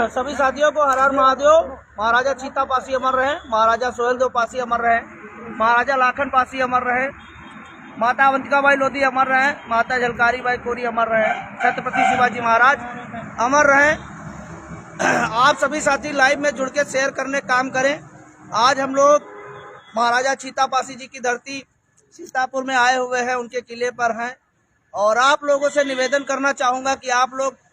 सभी साथियों को हर हर महादेव। महाराजा चीता पासी अमर रहे, महाराजा सोहेल देव पासी अमर रहे, महाराजा लाखन पासी अमर रहे, माता अवंतिकाबाई लोधी अमर रहे, माता झलकारी बाई कोरी अमर रहे, छत्रपति शिवाजी महाराज अमर रहे। आप सभी साथी लाइव में जुड़ के शेयर करने काम करें। आज हम लोग महाराजा चीता पासी जी की धरती सीतापुर में आए हुए हैं, उनके किले पर हैं और आप लोगों से निवेदन करना चाहूँगा कि आप लोग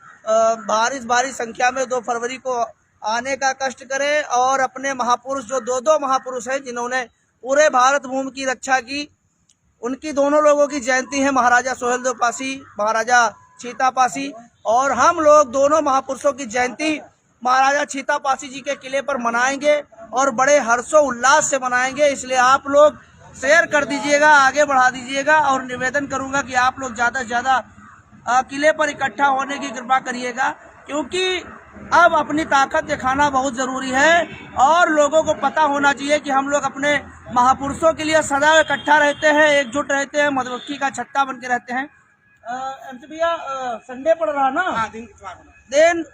भारी संख्या में 2 फरवरी को आने का कष्ट करें और अपने महापुरुष जो दो महापुरुष हैं जिन्होंने पूरे भारत भूमि की रक्षा की, उनकी दोनों लोगों की जयंती है, महाराजा सोहेल देव पासी, महाराजा चीता पासी। और हम लोग दोनों महापुरुषों की जयंती महाराजा चीता पासी जी के किले पर मनाएंगे और बड़े हर्षोल्लास से मनाएंगे। इसलिए आप लोग शेयर कर दीजिएगा, आगे बढ़ा दीजिएगा और निवेदन करूंगा कि आप लोग ज़्यादा से ज़्यादा किले पर इकट्ठा होने की कृपा करिएगा, क्योंकि अब अपनी ताकत दिखाना बहुत ज़रूरी है और लोगों को पता होना चाहिए कि हम लोग अपने महापुरुषों के लिए सदा इकट्ठा रहते हैं, एकजुट रहते हैं, मधुमक्खी का छत्ता बन के रहते हैं। एमसी भैया, संडे पड़ रहा ना, दिन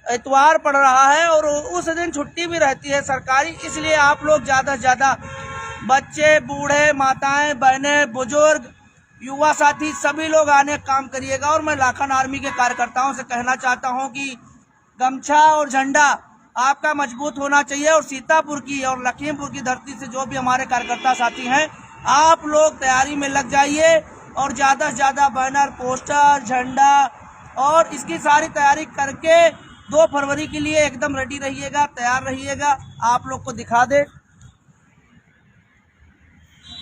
इतवार पड़ रहा है और उस दिन छुट्टी भी रहती है सरकारी, इसलिए आप लोग ज़्यादा से ज़्यादा बच्चे, बूढ़े, माताएं, बहनें, बुजुर्ग, युवा साथी सभी लोग आने काम करिएगा। और मैं लाखन आर्मी के कार्यकर्ताओं से कहना चाहता हूं कि गमछा और झंडा आपका मजबूत होना चाहिए और सीतापुर की और लखीमपुर की धरती से जो भी हमारे कार्यकर्ता साथी हैं, आप लोग तैयारी में लग जाइए और ज़्यादा से ज़्यादा बैनर, पोस्टर, झंडा और इसकी सारी तैयारी करके 2 फरवरी के लिए एकदम रेडी रहिएगा, तैयार रहिएगा। आप लोग को दिखा दे,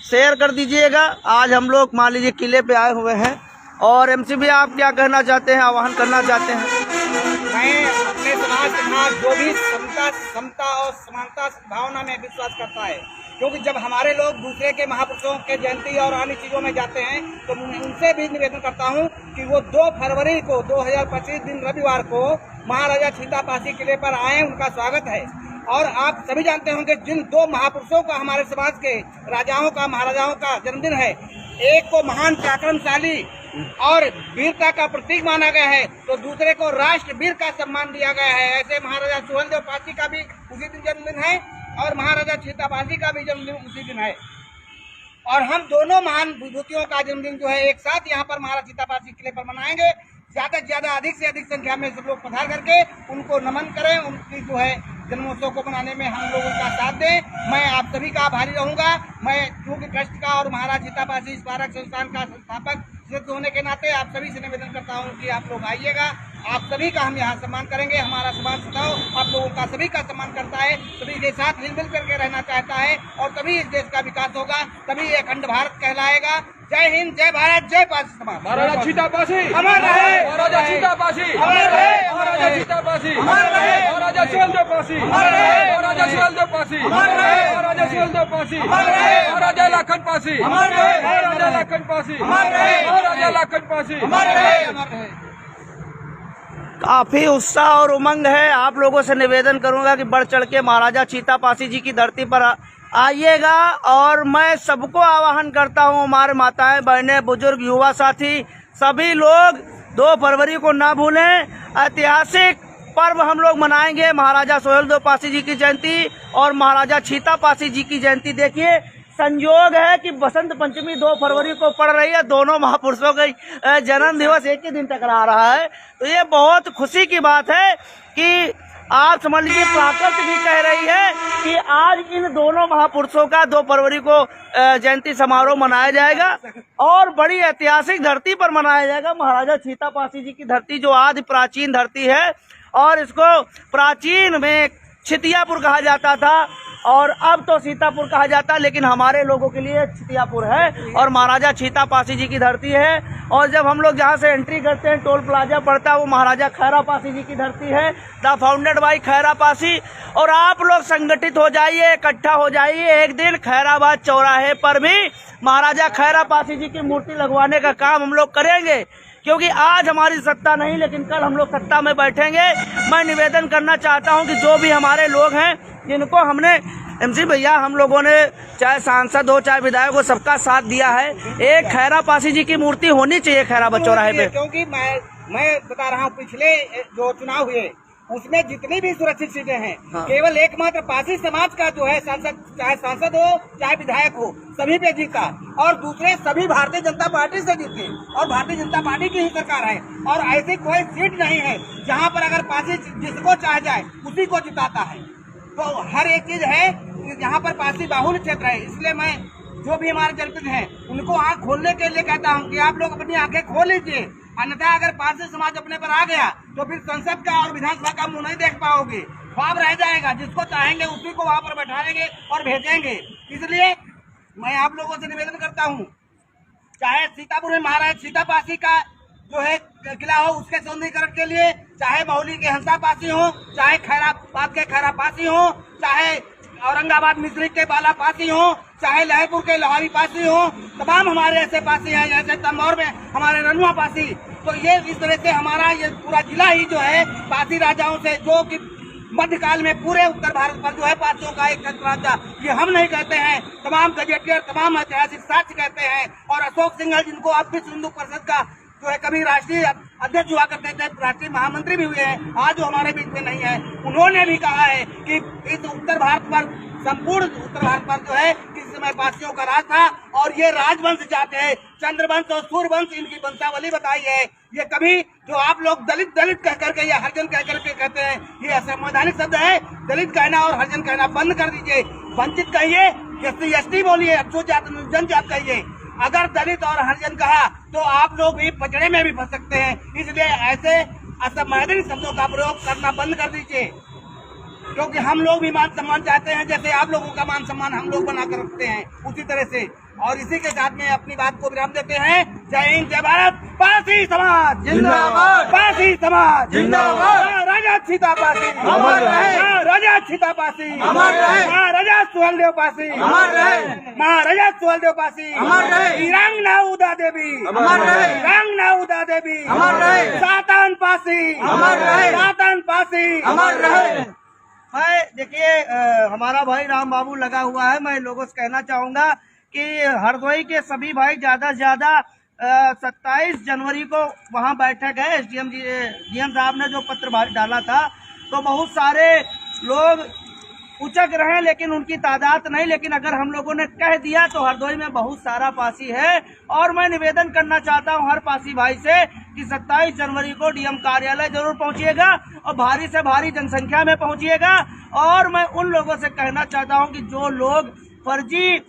शेयर कर दीजिएगा। आज हम लोग मान लीजिए किले पे आए हुए हैं और एमसी भी आप क्या कहना चाहते हैं, आह्वान करना चाहते हैं? मैं अपने समाज के साथ जो भी समता और समानता भावना में विश्वास करता है, क्योंकि जब हमारे लोग दूसरे के महापुरुषों के जयंती और अन्य चीज़ों में जाते हैं तो मैं उनसे भी निवेदन करता हूं कि वो 2 फरवरी को 2025 दिन रविवार को महाराजा चीता पासी किले पर आए, उनका स्वागत है। और आप सभी जानते होंगे जिन 2 महापुरुषों का हमारे समाज के राजाओं का, महाराजाओं का जन्मदिन है, एक को महान पराक्रमशाली और वीरता का प्रतीक माना गया है तो दूसरे को राष्ट्रवीर का सम्मान दिया गया है। ऐसे महाराजा सोहेल देव पासी का भी उसी दिन जन्मदिन है और महाराजा चीता पासी का भी जन्मदिन उसी दिन है और हम दोनों महान विभूतियों का जन्मदिन जो है एक साथ यहाँ पर महाराजा चीता पासी किले पर मनाएंगे। ज़्यादा से ज़्यादा, अधिक से अधिक संख्या में सब लोग पधार करके उनको नमन करें, उनकी जो है जन्मोत्सव को मनाने में हम लोगों का साथ दें। मैं आप सभी का आभारी रहूंगा। मैं क्योंकि ट्रस्ट का और महाराज चीता पासी स्मारक संस्थान का संस्थापक सदस्य होने के नाते आप सभी से निवेदन करता हूं कि आप लोग आइएगा। आप सभी का हम यहाँ सम्मान करेंगे। हमारा समाज सदैव आप लोगों का सभी का सम्मान करता है, सभी के साथ हिल मिल करके रहना चाहता है और तभी इस देश का विकास होगा, तभी अखंड भारत कहलाएगा। जय हिंद, जय भारत, जय पासी समाज। महाराजा चीता पासी अमर रहे, महाराजा चीता पासी अमर रहे, महाराजा चीता पासी अमर रहे, महाराजा सोहेल देव पासी अमर रहे, महाराजा सोहेल देव पासी अमर रहे, महाराजा सोहेल देव पासी अमर रहे, महाराजा लाखन पासी अमर रहे, महाराजा लाखन पासी अमर रहे, महाराजा लाखन पासी अमर रहे, अमर रहे। काफी उत्साह और उमंग है। आप लोगों से निवेदन करूंगा कि बढ़ चढ़ के महाराजा चीता पासी जी की धरती पर आइएगा और मैं सबको आह्वान करता हूं, हमारे माताएं, बहनें, बुजुर्ग, युवा साथी सभी लोग 2 फरवरी को ना भूलें। ऐतिहासिक पर्व हम लोग मनाएंगे, महाराजा सोहेल देव पासी जी की जयंती और महाराजा चीता पासी जी की जयंती। देखिए संयोग है कि बसंत पंचमी 2 फरवरी को पड़ रही है, दोनों महापुरुषों का जन्म दिवस एक ही दिन टकरा रहा है, तो ये बहुत खुशी की बात है कि आप समझ लीजिए प्रकृति भी कह रही है कि आज इन दोनों महापुरुषों का 2 फरवरी को जयंती समारोह मनाया जाएगा और बड़ी ऐतिहासिक धरती पर मनाया जाएगा। महाराजा चीता पासी जी की धरती जो आदि प्राचीन धरती है और इसको प्राचीन में छितियापुर कहा जाता था और अब तो सीतापुर कहा जाता है, लेकिन हमारे लोगों के लिए छितियापुर है और महाराजा चीता पासी जी की धरती है। और जब हम लोग जहाँ से एंट्री करते हैं, टोल प्लाजा पड़ता है, वो महाराजा खैरा पासी जी की धरती है, the founded by Khaira Pasi. और आप लोग संगठित हो जाइए, इकट्ठा हो जाइए, एक दिन खैराबाद चौराहे पर भी महाराजा खैरा पासी जी की मूर्ति लगवाने का काम हम लोग करेंगे, क्योंकि आज हमारी सत्ता नहीं लेकिन कल हम लोग सत्ता में बैठेंगे। मैं निवेदन करना चाहता हूं कि जो भी हमारे लोग हैं जिनको हमने एमसी भैया हम लोगों ने चाहे सांसद हो चाहे विधायक हो सबका साथ दिया है, एक खैरा पासी जी की मूर्ति होनी चाहिए खैराबाद चौराहे पे। क्योंकि मैं बता रहा हूँ, पिछले जो चुनाव हुए उसमें जितनी भी सुरक्षित सीटें हैं हाँ। केवल एकमात्र पासी समाज का जो है सांसद, चाहे सांसद हो चाहे विधायक हो, सभी पे जीता और दूसरे सभी भारतीय जनता पार्टी से जीते और भारतीय जनता पार्टी की ही सरकार है। और ऐसी कोई सीट नहीं है जहाँ पर अगर पासी जिसको चाह जाए उसी को जिताता है। तो हर एक चीज है यहाँ पर पासी बाहुल्य क्षेत्र है। इसलिए मैं जो भी हमारे जनप्रतिनिधि हैं उनको आँख खोलने के लिए कहता हूँ कि आप लोग अपनी आंखें खोल लीजिए, अन्यथा अगर पारसी समाज अपने पर आ गया तो फिर संसद का और विधानसभा का मुंह नहीं देख पाओगे, ख्वाब रह जाएगा। जिसको चाहेंगे उसी को वहाँ पर बैठाएंगे और भेजेंगे। इसलिए मैं आप लोगों से निवेदन करता हूँ, चाहे सीतापुर में महाराज सीतापासी का जो है किला हो उसके सौंदर्यीकरण के लिए, चाहे मौली के हंसापासी हो, चाहे खैराबाद के खैरापासी हो, चाहे औरंगाबाद मिस्री के बाला पासी हो, चाहे लहरपुर के लोहावी पासी हो, तमाम हमारे ऐसे पासी हैं, जैसे तंबौर में हमारे रनुआ पासी। तो ये इस तरह से हमारा ये पूरा जिला ही जो है पासी राजाओं से, जो कि मध्यकाल में पूरे उत्तर भारत पर जो है पासियों का एक राजा, ये हम नहीं कहते हैं, तमाम गजेटियर तमाम ऐतिहासिक साक्ष्य कहते हैं। और अशोक सिंघल जिनको अब विश्व हिंदू परिषद का जो है कभी राष्ट्रीय अध्यक्ष हुआ करते थे, राष्ट्रीय महामंत्री भी हुए हैं, आज जो हमारे बीच में नहीं है, उन्होंने भी कहा है कि इस उत्तर भारत पर, संपूर्ण उत्तर भारत पर जो है किस समय पासियों का राज था और ये राजवंश चाहते हैं। चंद्रवंश और सूर्यवंश इनकी वंशावली बताई है। ये कभी जो आप लोग दलित दलित कह करके या हरिजन कह करके कहते हैं, ये असंवैधानिक शब्द है। दलित कहना और हरिजन कहना बंद कर दीजिए। वंचित कहिए, SC/ST बोलिए, अनुसूचित जनजाति कहिए। अगर दलित और हरिजन कहा तो आप लोग भी पचड़े में भी फंस सकते हैं। इसलिए ऐसे असंवैधानिक शब्दों का प्रयोग करना बंद कर दीजिए, क्योंकि हम लोग भी मान सम्मान चाहते हैं। जैसे आप लोगों का मान सम्मान हम लोग बनाकर रखते हैं उसी तरह से। और इसी के साथ में अपनी बात को विराम देते हैं। जय हिंद, जय भारत। पासी समाज जिंदाबाद, पासी समाज जिंदाबाद। राजा सीतापासी अमर रहे, राजा सीतापासी अमर रहे, महाराजा सुहेलदेव पासी अमर रहे, महाराजा सुहेलदेव पासी अमर रहे, ईरांगना उदा देवी अमर रहे, ईरांगना उदा देवी अमर रहे, सातन पासी अमर रहे, सातन पासी अमर रहे। मैं देखिए हमारा भाई राम बाबू लगा हुआ है। मैं लोगों से कहना चाहूंगा कि हरदोई के सभी भाई ज्यादा से ज्यादा 27 जनवरी को वहां बैठक है। डीएम साहब ने जो पत्र डाला था तो बहुत सारे लोग उचक रहे, लेकिन उनकी तादाद नहीं। लेकिन अगर हम लोगों ने कह दिया तो हरदोई में बहुत सारा पासी है। और मैं निवेदन करना चाहता हूं हर पासी भाई से कि 27 जनवरी को डीएम कार्यालय जरूर पहुंचिएगा और भारी से भारी जनसंख्या में पहुंचिएगा। और मैं उन लोगों से कहना चाहता हूं कि जो लोग फर्जी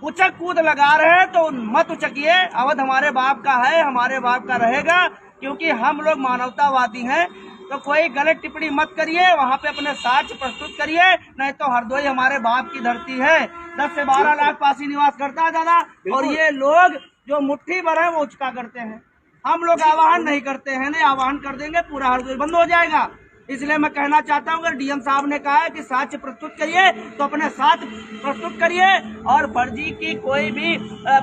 उचक कूद लगा रहे हैं तो मत उचकिए। अवध हमारे बाप का है, हमारे बाप का रहेगा, क्योंकि हम लोग मानवतावादी हैं। तो कोई गलत टिप्पणी मत करिए, वहाँ पे अपने साक्ष्य प्रस्तुत करिए, नहीं तो हरदोई हमारे बाप की धरती है। 10 से 12 लाख पासी निवास करता है दादा। और ये लोग जो मुट्ठी भर है वो उचका करते हैं। हम लोग आह्वान नहीं करते हैं, नहीं आह्वान कर देंगे पूरा हरदोई बंद हो जाएगा। इसलिए मैं कहना चाहता हूँ अगर डीएम साहब ने कहा है कि साक्ष्य प्रस्तुत करिए तो अपने साथ प्रस्तुत करिए और फर्जी की कोई भी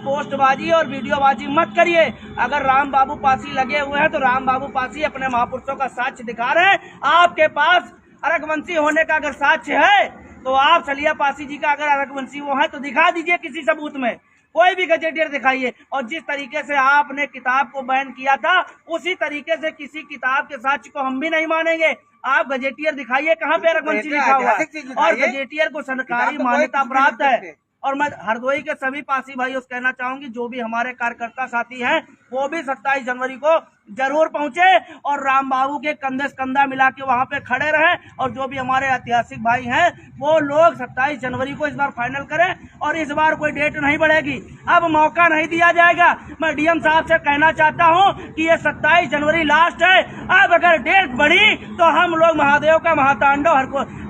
पोस्टबाजी और वीडियोबाजी मत करिए। अगर राम बाबू पासी लगे हुए हैं तो राम बाबू पासी अपने महापुरुषों का साक्ष्य दिखा रहे हैं। आपके पास अरगवंशी होने का अगर साक्ष्य है तो आप सलिया पासी जी का अगर अरगवंशी वो है तो दिखा दीजिए किसी सबूत में, कोई भी गजेटियर दिखाइए। और जिस तरीके से आपने किताब को बैन किया था उसी तरीके से किसी किताब के साक्ष्य को हम भी नहीं मानेंगे। आप गजेटियर दिखाइए कहाँ पे रघुवंशी लिखा हुआ है। और गजेटियर को सरकारी मान्यता प्राप्त है। और मैं हरदोई के सभी पासी भाइयों से कहना चाहूंगी जो भी हमारे कार्यकर्ता साथी हैं वो भी 27 जनवरी को जरूर पहुंचे और राम बाबू के कंधे से कंधा मिला के वहां पे खड़े रहे। और जो भी हमारे ऐतिहासिक भाई हैं वो लोग 27 जनवरी को इस बार फाइनल करें और इस बार कोई डेट नहीं बढ़ेगी, अब मौका नहीं दिया जाएगा। मैं डीएम साहब से कहना चाहता हूं कि ये 27 जनवरी लास्ट है। अब अगर डेट बढ़ी तो हम लोग महादेव का महातांडव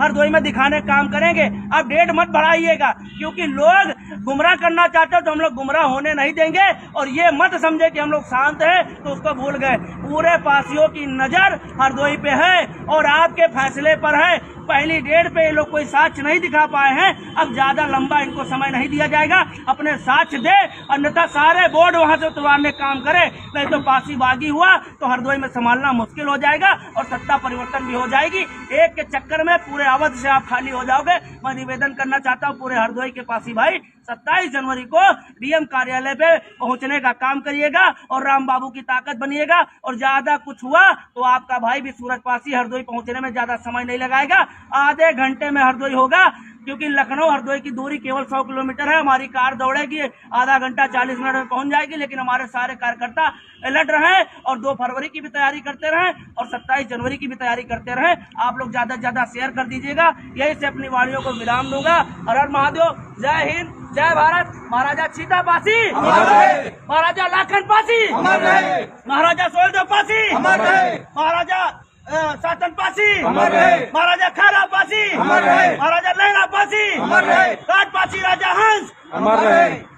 हरदोई में दिखाने काम करेंगे। अब डेट मत बढ़ाइएगा, क्योंकि लोग गुमराह करना चाहते हैं तो हम लोग गुमराह होने नहीं देंगे। और ये मत समझे कि हम लोग शांत हैं तो उसको भूल गए। पूरे पासियों की नजर हरदोई पे है और आपके फैसले पर है। पहली डेट पे ये लोग कोई साक्ष्य नहीं दिखा पाए हैं, अब ज्यादा लंबा इनको समय नहीं दिया जाएगा। अपने साक्ष्य दे, अन्यथा सारे बोर्ड वहां से उतरवाने काम करे, नहीं तो पासी बागी हुआ तो हरदोई में संभालना मुश्किल हो जाएगा और सत्ता परिवर्तन भी हो जाएगी। एक के चक्कर में पूरे अवध से आप खाली हो जाओगे। मैं निवेदन करना चाहता हूँ पूरे हरदोई के पासी भाई 27 जनवरी को डीएम कार्यालय पे पहुंचने का काम करिएगा और राम बाबू की ताकत बनिएगा। और ज्यादा कुछ हुआ तो आपका भाई भी सूरजपासी हरदोई पहुंचने में ज्यादा समय नहीं लगाएगा, आधे घंटे में हरदोई होगा, क्योंकि लखनऊ हरदोई की दूरी केवल 100 किलोमीटर है। हमारी कार दौड़ेगी, आधा घंटा 40 मिनट में पहुंच जाएगी, लेकिन हमारे सारे कार्यकर्ता अलर्ट रहें और 2 फरवरी की भी तैयारी करते रहें और 27 जनवरी की भी तैयारी करते रहें। आप लोग ज्यादा से ज्यादा शेयर कर दीजिएगा। यही से अपनी वाणियों को विराम दूंगा। हर हर महादेव, जय हिंद, जय भारत। महाराजा चीतापासी, महाराजा लाखन पासी, महाराजा सोहेलदेव पासी, महाराजा शासन पासी, महाराजा खैरा पासी, महाराजा लहरा पासी, राज पासी, राजा हंस,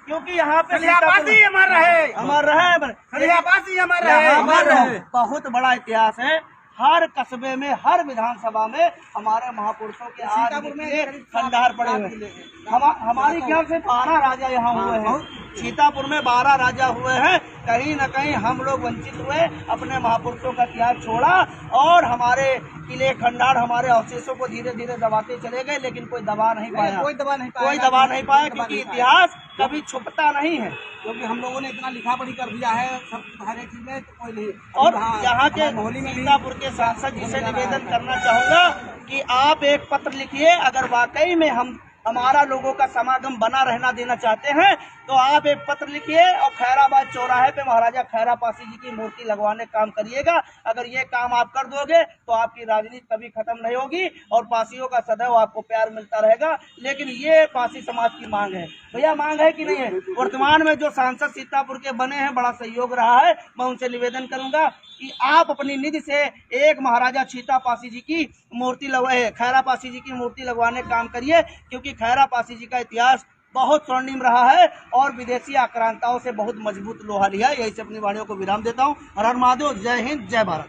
क्योंकि यहाँ पे पासी अमर रहे, अमर रहे, पासी अमर रहे। बहुत बड़ा इतिहास है। हर कस्बे में, हर विधानसभा में हमारे महापुरुषों के सीतापुर में खंडहर पड़े हुए हैं। हमारी ख्याल से 12 राजा यहाँ हुए हैं। सीतापुर में 12 राजा हुए हैं। कहीं न कहीं हम लोग वंचित हुए, अपने महापुरुषों का त्याग छोड़ा और हमारे किले खंडहर, हमारे अवशेषों को धीरे धीरे दबाते चले गए, लेकिन कोई दबा नहीं पाया, कोई दबा नहीं पाया, क्योंकि इतिहास कभी छुपता नहीं है। क्योंकि हम लोगों ने इतना लिखा पढ़ी कर दिया है सब हर एक चीज में, तो कोई नहीं। और यहाँ के सीतापुर के सांसद जी से निवेदन करना चाहूंगा कि आप एक पत्र लिखिए। अगर वाकई में हमारा लोगों का समागम बना रहना देना चाहते हैं तो आप एक पत्र लिखिए और खैराबाद चौराहे पे महाराजा खैरा पासी जी की मूर्ति लगवाने का काम करिएगा। अगर ये काम आप कर दोगे तो आपकी राजनीति कभी खत्म नहीं होगी और पासियों का सदैव आपको प्यार मिलता रहेगा। लेकिन ये पासी समाज की मांग है। भैया मांग है कि नहीं है? वर्तमान में जो सांसद सीतापुर के बने हैं, बड़ा सहयोग रहा है। मैं उनसे निवेदन करूंगा कि आप अपनी निधि से एक महाराजा चीतापासी जी की मूर्ति लगवाए, खैरा पासी जी की मूर्ति लगवाने का काम करिए, क्योंकि खैरा पासी जी का इतिहास बहुत स्वर्णिम रहा है और विदेशी आक्रांताओं से बहुत मजबूत लोहा लिया है। यही से अपनी वाणियों को विराम देता हूँ। हर हर महादेव, जय हिंद, जय भारत।